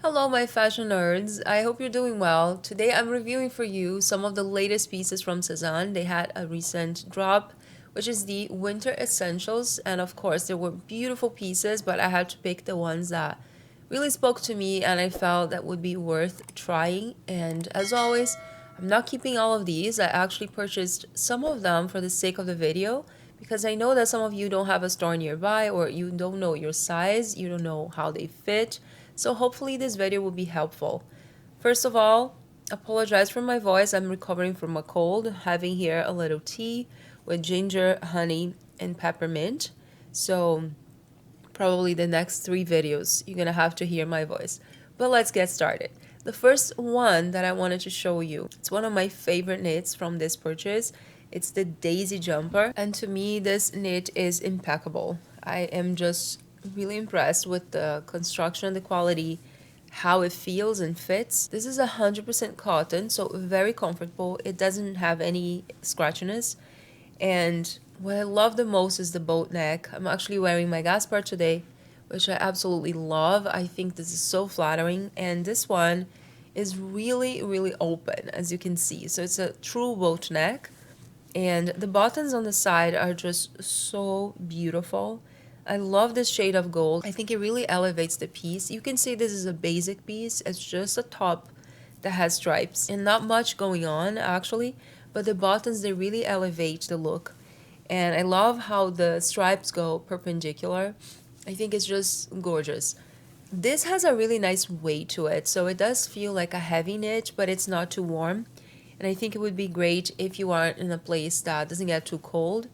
Hello, my fashion nerds. I hope you're doing well. Today I'm reviewing for you some of the latest pieces from Sezane. They had a recent drop, which is the Winter Essentials. And of course, there were beautiful pieces, but I had to pick the ones that really spoke to me and I felt that would be worth trying. And as always, I'm not keeping all of these. I actually purchased some of them for the sake of the video because I know that some of you don't have a store nearby or you don't know your size, you don't know how they fit. So hopefully this video will be helpful. First of all, apologize for my voice. I'm recovering from a cold, having here a little tea with ginger, honey, and peppermint. So probably the next 3 videos you're gonna have to hear my voice. But let's get started. The first one that I wanted to show you, it's one of my favorite knits from this purchase. It's the Daisy Jumper, and to me this knit is impeccable. I am just really impressed with the construction, the quality, how it feels and fits. This is 100% cotton, so very comfortable. It doesn't have any scratchiness. And what I love the most is the boat neck. I'm actually wearing my Gaspar today, which I absolutely love. I think this is so flattering. And this one is really, really open, as you can see. So it's a true boat neck. And the buttons on the side are just so beautiful. I love this shade of gold. I think it really elevates the piece. You can see this is a basic piece. It's just a top that has stripes and not much going on actually, but the buttons, they really elevate the look. And I love how the stripes go perpendicular. I think it's just gorgeous. This has a really nice weight to it, so it does feel like a heavy knit, but it's not too warm. And I think it would be great if you are in a place that doesn't get too cold,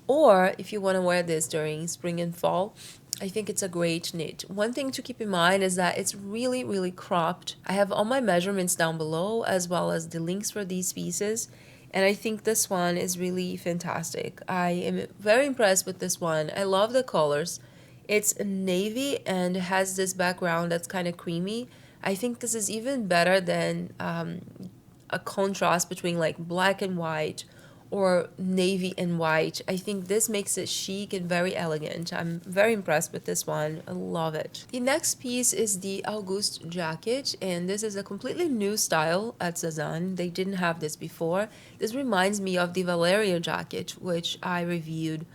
or if you want to wear this during spring and fall. I think it's a great knit. One thing to keep in mind is that it's really, really cropped. I have all my measurements down below as well as the links for these pieces. And I think this one is really fantastic. I am very impressed with this one. I love the colors. It's navy and has this background that's kind of creamy. I think this is even better than a contrast between like black and white or navy and white. I think this makes it chic and very elegant. I'm very impressed with this one. I love it. The next piece is the Auguste Jacket, and this is a completely new style at Sezane. They didn't have this before. This reminds me of the Valeria jacket, which I reviewed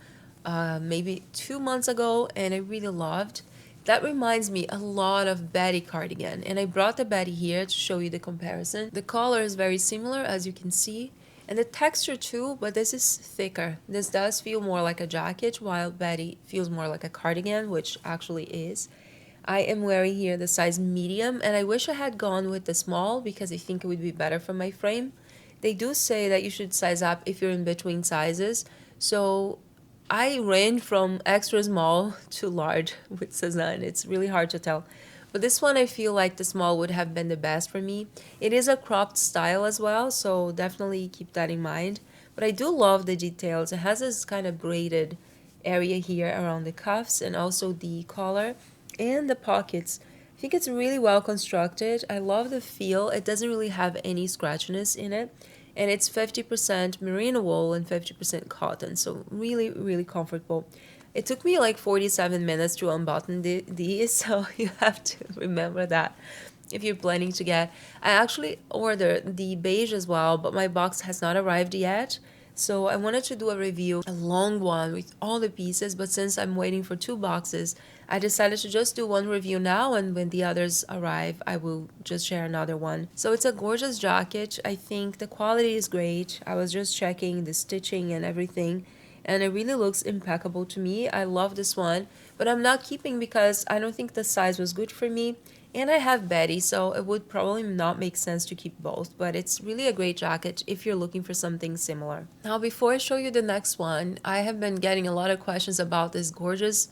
maybe 2 months ago, and I really loved. That reminds me a lot of Betty cardigan, and I brought the Betty here to show you the comparison. The color is very similar, as you can see, and the texture too, but this is thicker. This does feel more like a jacket, while Betty feels more like a cardigan, which actually is. I am wearing here the size medium, and I wish I had gone with the small because I think it would be better for my frame. They do say that you should size up if you're in between sizes, so I ran from extra small to large with Sezane. It's really hard to tell. But this one, I feel like the small would have been the best for me. It is a cropped style as well, so definitely keep that in mind. But I do love the details. It has this kind of braided area here around the cuffs and also the collar and the pockets. I think it's really well constructed. I love the feel. It doesn't really have any scratchiness in it. And it's 50% merino wool and 50% cotton, so really, really comfortable. It took me like 47 minutes to unbutton these, so you have to remember that if you're planning to get. I actually ordered the beige as well, but my box has not arrived yet. So I wanted to do a review, a long one with all the pieces, but since I'm waiting for 2 boxes, I decided to just do one review now, and when the others arrive, I will just share another one. So it's a gorgeous jacket. I think the quality is great. I was just checking the stitching and everything, and it really looks impeccable to me. I love this one, but I'm not keeping because I don't think the size was good for me. And I have Betty, so it would probably not make sense to keep both, but it's really a great jacket if you're looking for something similar. Now, before I show you the next one, I have been getting a lot of questions about this gorgeous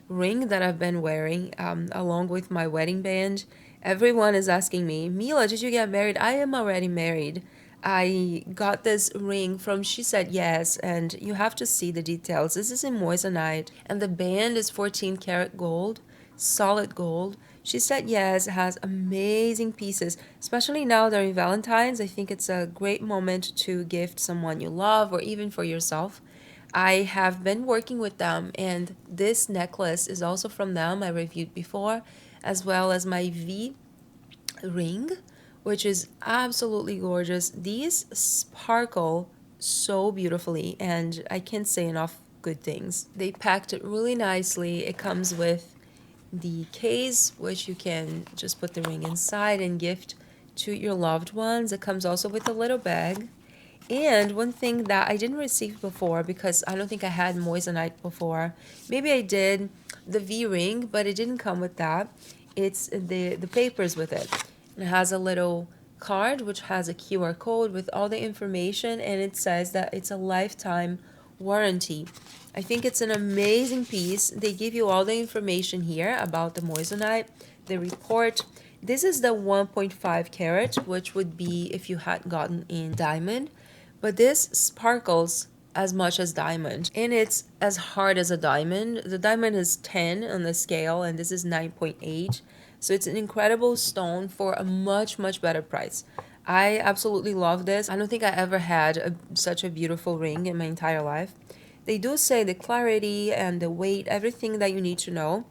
ring that I've been wearing along with my wedding band. Everyone is asking me, Mila, did you get married? I am already married. I got this ring from She Said Yes, and you have to see the details. This is in moissanite, and the band is 14 karat gold, solid gold. She Said Yes has amazing pieces, especially now during Valentine's. I think it's a great moment to gift someone you love or even for yourself. I have been working with them, and this necklace is also from them. I reviewed before, as well as my V ring, which is absolutely gorgeous. These sparkle so beautifully, and I can't say enough good things. They packed it really nicely. It comes with the case, which you can just put the ring inside and gift to your loved ones. It comes also with a little bag. And one thing that I didn't receive before, because I don't think I had moissanite before, maybe I did, the V-ring, but it didn't come with that. It's the papers with it. It has a little card which has a QR code with all the information, and it says that it's a lifetime warranty. I think it's an amazing piece. They give you all the information here about the moissanite, the report. This is the 1.5 carat, which would be if you had gotten in diamond. But this sparkles as much as diamond, and it's as hard as a diamond. The diamond is 10 on the scale, and this is 9.8. So it's an incredible stone for a much, much better price. I absolutely love this. I don't think I ever had such a beautiful ring in my entire life. They do say the clarity and the weight, everything that you need to know.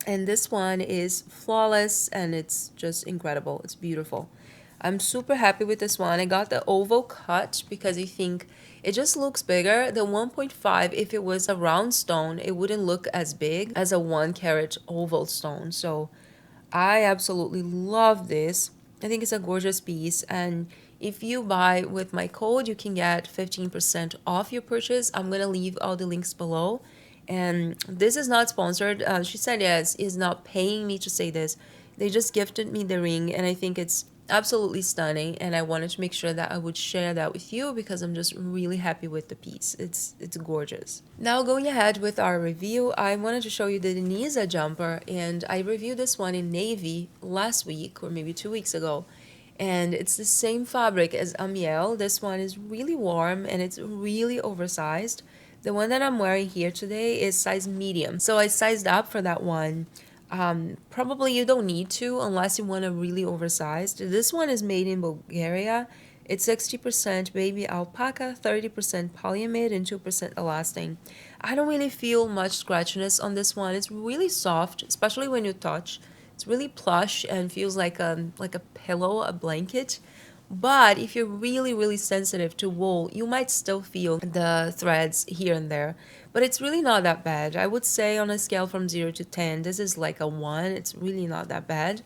And this one is flawless, and it's just incredible. It's beautiful. I'm super happy with this one. I got the oval cut because I think it just looks bigger. The 1.5, if it was a round stone, it wouldn't look as big as a 1 carat oval stone. So I absolutely love this. I think it's a gorgeous piece, and if you buy with my code, you can get 15% off your purchase. I'm gonna leave all the links below. And this is not sponsored. She said yes, is not paying me to say this. They just gifted me the ring, and I think it's absolutely stunning, and I wanted to make sure that I would share that with you because I'm just really happy with the piece. It's gorgeous. Now going ahead with our review, I wanted to show you the Denisa Jumper, and I reviewed this one in navy last week or maybe 2 weeks ago, and it's the same fabric as Amiel. This one is really warm and it's really oversized. The one that I'm wearing here today is size medium, so I sized up for that one. Probably you don't need to unless you want a really oversized. This one is made in Bulgaria. It's 60% baby alpaca, 30% polyamide, and 2% elastane. I don't really feel much scratchiness on this one. It's really soft, especially when you touch. It's really plush and feels like a pillow, a blanket. But if you're really, really sensitive to wool, you might still feel the threads here and there. But it's really not that bad. I would say on a scale from 0 to 10, this is like a 1. It's really not that bad.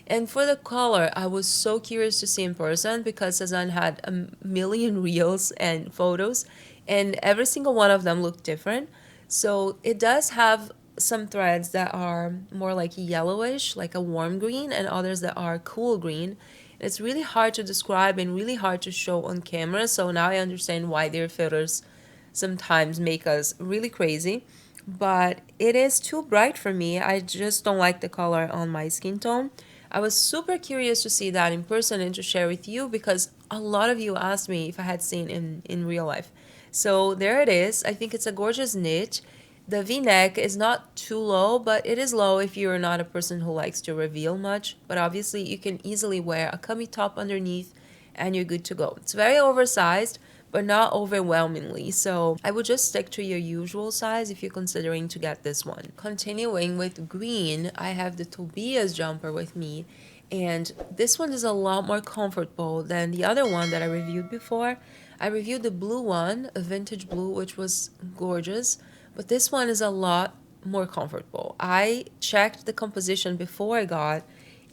And for the color, I was so curious to see in person because Sezane had a million reels and photos, and every single one of them looked different. So it does have some threads that are more like yellowish, like a warm green, and others that are cool green. It's really hard to describe and really hard to show on camera, so now I understand why their filters sometimes make us really crazy. But it is too bright for me. I just don't like the color on my skin tone. I was super curious to see that in person and to share with you because a lot of you asked me if I had seen in real life. So there it is. I think it's a gorgeous knit. The V-neck is not too low, but it is low if you're not a person who likes to reveal much. But obviously, you can easily wear a cami top underneath and you're good to go. It's very oversized, but not overwhelmingly. So I would just stick to your usual size if you're considering to get this one. Continuing with green, I have the Tobias Jumper with me. And this one is a lot more comfortable than the other one that I reviewed before. I reviewed the blue one, a vintage blue, which was gorgeous. But this one is a lot more comfortable. I checked the composition before I got,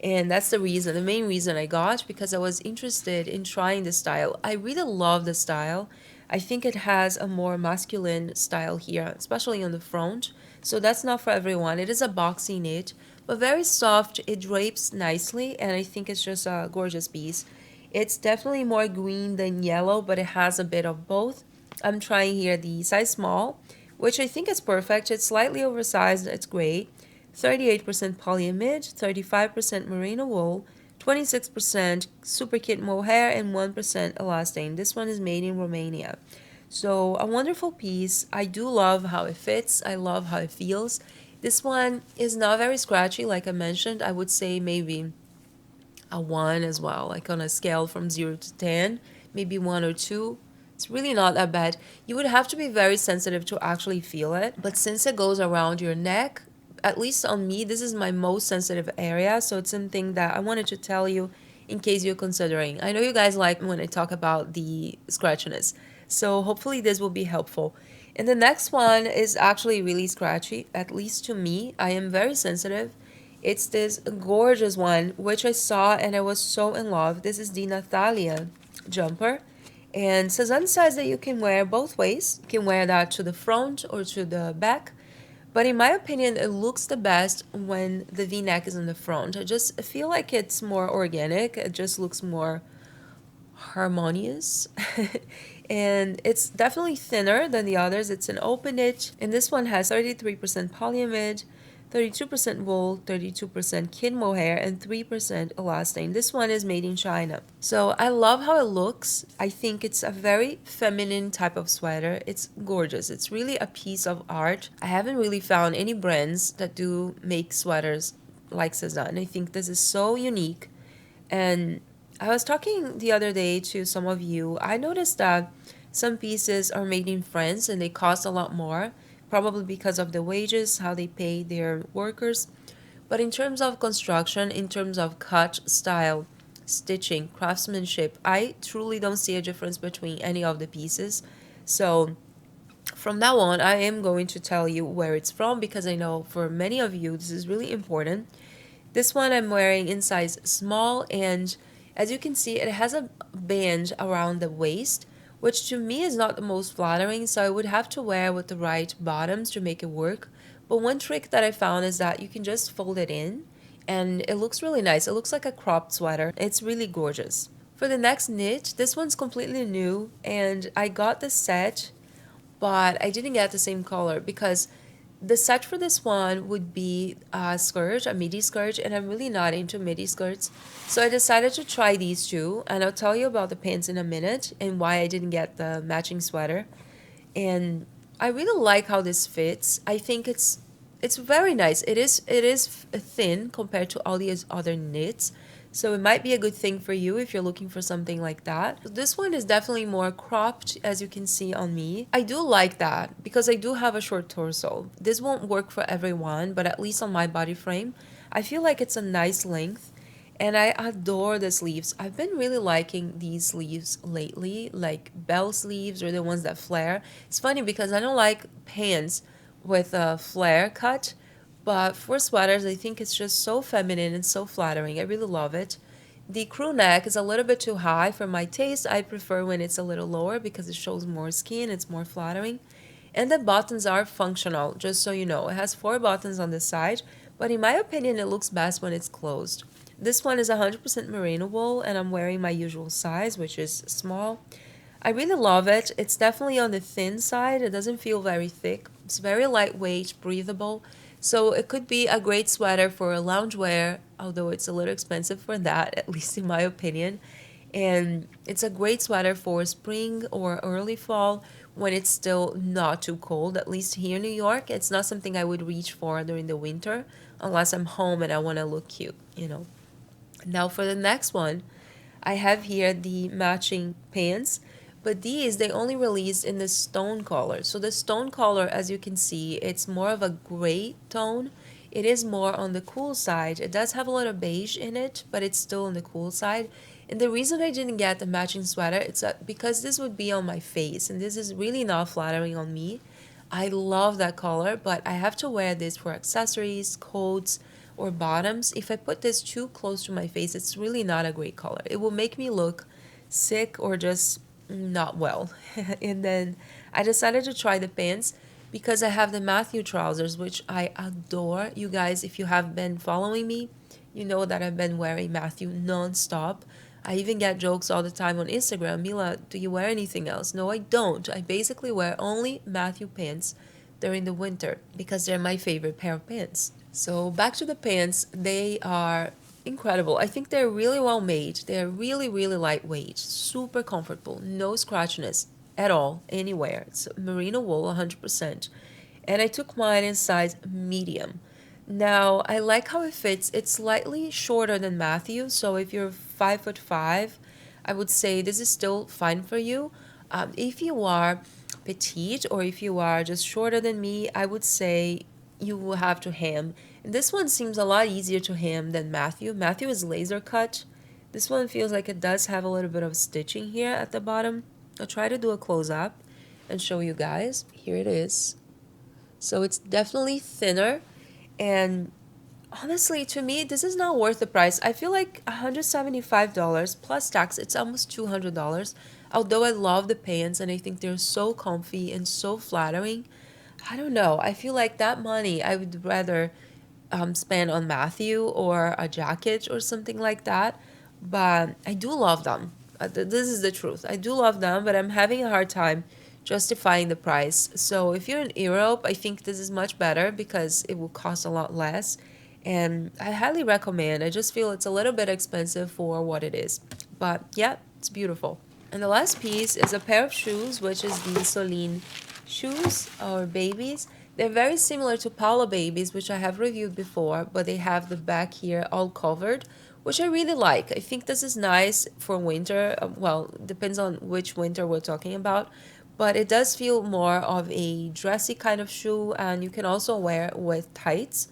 and that's the main reason I got, because I was interested in trying the style. I really love the style. I think it has a more masculine style here, especially on the front. So that's not for everyone. It is a boxy knit, but very soft. It drapes nicely, and I think it's just a gorgeous piece. It's definitely more green than yellow, but it has a bit of both. I'm trying here the size small, which I think is perfect. It's slightly oversized. It's great. 38% polyamide, 35% merino wool, 26% super kit mohair, and 1% elastane. This one is made in Romania. So a wonderful piece. I do love how it fits. I love how it feels. This one is not very scratchy, like I mentioned. I would say maybe a 1 as well, like on a scale from 0 to 10, maybe 1 or 2. It's really not that bad. You would have to be very sensitive to actually feel it, but since it goes around your neck, at least on me, this is my most sensitive area. So it's something that I wanted to tell you in case you're considering. I know you guys like when I talk about the scratchiness. So hopefully this will be helpful. And the next one is actually really scratchy, at least to me. I am very sensitive. It's this gorgeous one, which I saw and I was so in love. This is the Nathalia Jumper. And Sezane says that you can wear both ways. You can wear that to the front or to the back. But in my opinion, it looks the best when the V-neck is in the front. I just feel like it's more organic. It just looks more harmonious. And it's definitely thinner than the others. It's an open knit, and this one has 33% polyamide, 32% wool, 32% kid mohair, and 3% elastane. This one is made in China. So I love how it looks. I think it's a very feminine type of sweater. It's gorgeous. It's really a piece of art. I haven't really found any brands that do make sweaters like Sezane. I think this is so unique. And I was talking the other day to some of you. I noticed that some pieces are made in France and they cost a lot more, probably because of the wages, how they pay their workers. But in terms of construction, in terms of cut, style, stitching, craftsmanship, I truly don't see a difference between any of the pieces. So from now on, I am going to tell you where it's from because I know for many of you this is really important. This one I'm wearing in size small, and as you can see, it has a band around the waist, which to me is not the most flattering, so I would have to wear with the right bottoms to make it work. But one trick that I found is that you can just fold it in, and it looks really nice. It looks like a cropped sweater. It's really gorgeous. For the next knit, this one's completely new, and I got the set, but I didn't get the same color because the set for this one would be a skirt, a midi skirt, and I'm really not into midi skirts. So I decided to try these two, and I'll tell you about the pants in a minute and why I didn't get the matching sweater. And I really like how this fits. I think it's very nice. It is thin compared to all these other knits. So it might be a good thing for you if you're looking for something like that. This one is definitely more cropped, as you can see on me. I do like that because I do have a short torso. This won't work for everyone, but at least on my body frame, I feel like it's a nice length. And I adore the sleeves. I've been really liking these sleeves lately, like bell sleeves or the ones that flare. It's funny because I don't like pants with a flare cut, but for sweaters, I think it's just so feminine and so flattering. I really love it. The crew neck is a little bit too high for my taste. I prefer when it's a little lower because it shows more skin, it's more flattering. And the buttons are functional, just so you know. It has 4 buttons on the side, but in my opinion, it looks best when it's closed. This one is 100% merino wool, and I'm wearing my usual size, which is small. I really love it. It's definitely on the thin side. It doesn't feel very thick. It's very lightweight, breathable. So it could be a great sweater for a loungewear, although it's a little expensive for that, at least in my opinion. And it's a great sweater for spring or early fall when it's still not too cold. At least here in New York, it's not something I would reach for during the winter unless I'm home and I want to look cute. Now for the next one, I have here the matching pants. But these, they only released in the stone color. So the stone color, as you can see, it's more of a gray tone. It is more on the cool side. It does have a lot of beige in it, but it's still on the cool side. And the reason I didn't get the matching sweater, it's because this would be on my face. And this is really not flattering on me. I love that color, but I have to wear this for accessories, coats, or bottoms. If I put this too close to my face, it's really not a great color. It will make me look sick or just not well. And then I decided to try the pants because I have the Matthew trousers, which I adore. You guys, if you have been following me, you know that I've been wearing Matthew non-stop. I even get jokes all the time on Instagram. Mila, do you wear anything else? No, I don't. I basically wear only Matthew pants during the winter because they're my favorite pair of pants. So back to the pants, they are incredible. I think they're really well made. They're really, really lightweight, super comfortable, no scratchiness at all, anywhere. It's merino wool, 100%. And I took mine in size medium. Now, I like how it fits. It's slightly shorter than Matthew, so if you're 5'5", I would say this is still fine for you. If you are petite or if you are just shorter than me, I would say you will have to hem. And this one seems a lot easier to hem than Matthew. Matthew is laser cut. This one feels like it does have a little bit of stitching here at the bottom. I'll try to do a close-up and show you guys. Here it is. So it's definitely thinner, and honestly, to me, this is not worth the price. I feel like $175 plus tax, it's almost $200. Although I love the pants and I think they're so comfy and so flattering, I don't know. I feel like that money I would rather spend on Matthew or a jacket or something like that. But I do love them. This is the truth. I do love them, but I'm having a hard time justifying the price. So if you're in Europe, I think this is much better because it will cost a lot less. And I highly recommend. I just feel it's a little bit expensive for what it is. But yeah, it's beautiful. And the last piece is a pair of shoes, which is the Soline shoes or babies. They're very similar to Paula Babies, which I have reviewed before, but they have the back here all covered, which I really like. I think this is nice for winter. Well, depends on which winter we're talking about, but it does feel more of a dressy kind of shoe, and you can also wear it with tights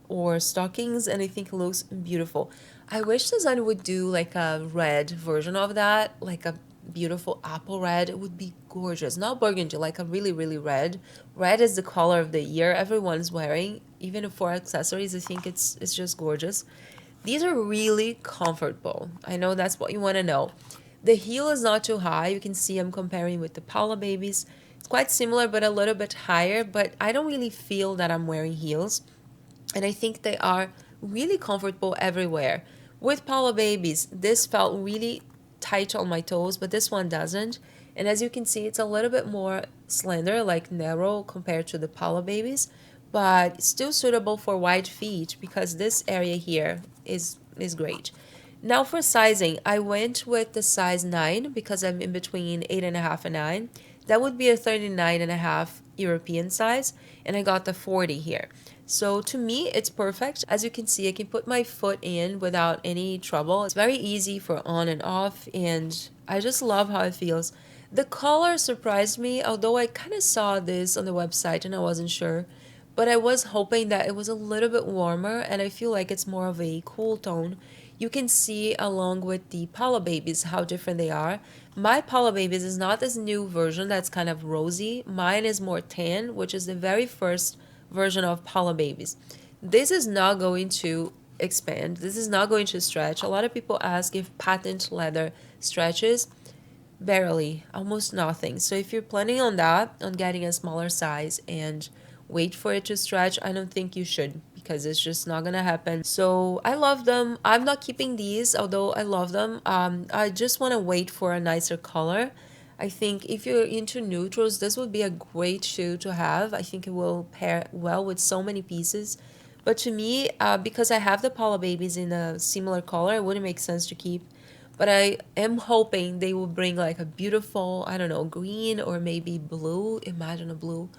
or stockings, and I think it looks beautiful. I wish Sezane would do like a red version of that, like a beautiful apple red. It would be gorgeous. Not burgundy, like a really, really red. Red is the color of the year everyone's wearing. Even for accessories, I think it's just gorgeous. These are really comfortable. I know that's what you want to know. The heel is not too high. You can see I'm comparing with the Paula Babies. It's quite similar, but a little bit higher. But I don't really feel that I'm wearing heels. And I think they are really comfortable everywhere. With Paula Babies, this felt really tight on my toes, but this one doesn't. And as you can see, it's a little bit more slender, like narrow compared to the Paula Babies, but still suitable for wide feet because this area here is great. Now for sizing, I went with the size 9 because I'm in between 8.5 and 9. That would be a 39.5 European size, and I got the 40 here. So to me, it's perfect. As you can see, I can put my foot in without any trouble. It's very easy for on and off, and I just love how it feels. The color surprised me, although I kind of saw this on the website and I wasn't sure. But I was hoping that it was a little bit warmer, and I feel like it's more of a cool tone. You can see along with the Paula Babies how different they are. My Paula Babies is not this new version that's kind of rosy. Mine is more tan, which is the very first version of Paula Babies. This is not going to expand. This is not going to stretch. A lot of people ask if patent leather stretches. Barely, almost nothing. So if you're planning on that, on getting a smaller size and wait for it to stretch, I don't think you should because it's just not gonna happen. So I love them. I'm not keeping these, although I love them. I just want to wait for a nicer color. I think if you're into neutrals, this would be a great shoe to have. I think it will pair well with so many pieces. But to me, because I have the Paula Babies in a similar color, it wouldn't make sense to keep. But I am hoping they will bring like a beautiful, I don't know, green or maybe blue. Imagine a blue.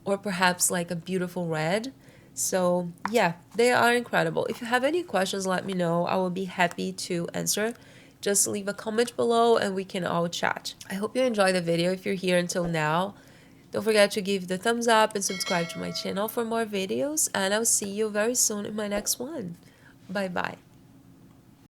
Or perhaps like a beautiful red. So yeah, they are incredible. If you have any questions, let me know. I will be happy to answer. Just leave a comment below and we can all chat. I hope you enjoyed the video. If you're here until now, don't forget to give the thumbs up and subscribe to my channel for more videos. And I'll see you very soon in my next one. Bye bye.